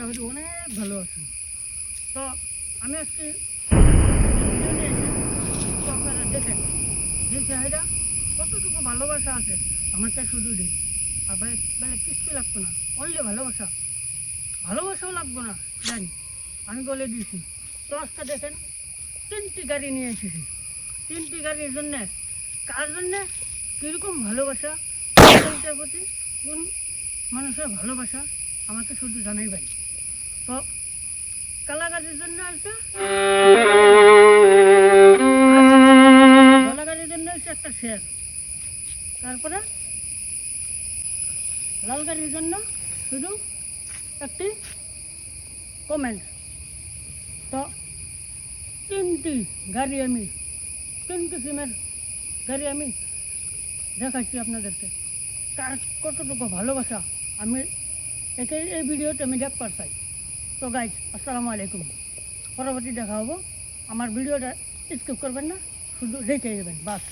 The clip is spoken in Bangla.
করি অনেক ভালো আছেন। তো আমি আজকে তো আপনারা দেখেন যে চাহিদা কতটুকু ভালোবাসা আছে আমাকে শুধু দিন। আর বেলা কিচ্ছু লাগতো না, অনলি ভালোবাসা, ভালোবাসাও লাগবো না জানি, আমি বলে দিয়েছি। তো আজকে দেখেন 3টি গাড়ি নিয়ে এসেছি। 3টি গাড়ির জন্যে কার জন্যে কীরকম ভালোবাসা, কোনটার প্রতি কোন মানুষের ভালোবাসা আমাকে শুধু জানাই ভাই। তো কালা গাড়ির জন্য আছে, ধলা গাড়ির জন্য আছে একটা শেয়ার, তারপরে লাল গাড়ির জন্য শুধু একটি কমেন্ট। তো 3টি গাড়ি আমি 3 কিসিমের গাড়ি আমি দেখাচ্ছি আপনাদেরকে। কার কতটুকু ভালোবাসা আমি এই ভিডিওতে আমি দেখতে চাই। তো গাইজ আসসালামু আলাইকুম, পরবর্তী দেখা হবো। আমার ভিডিওটা স্কিপ করবেন না, শুধু দেখে যাবেন বাস।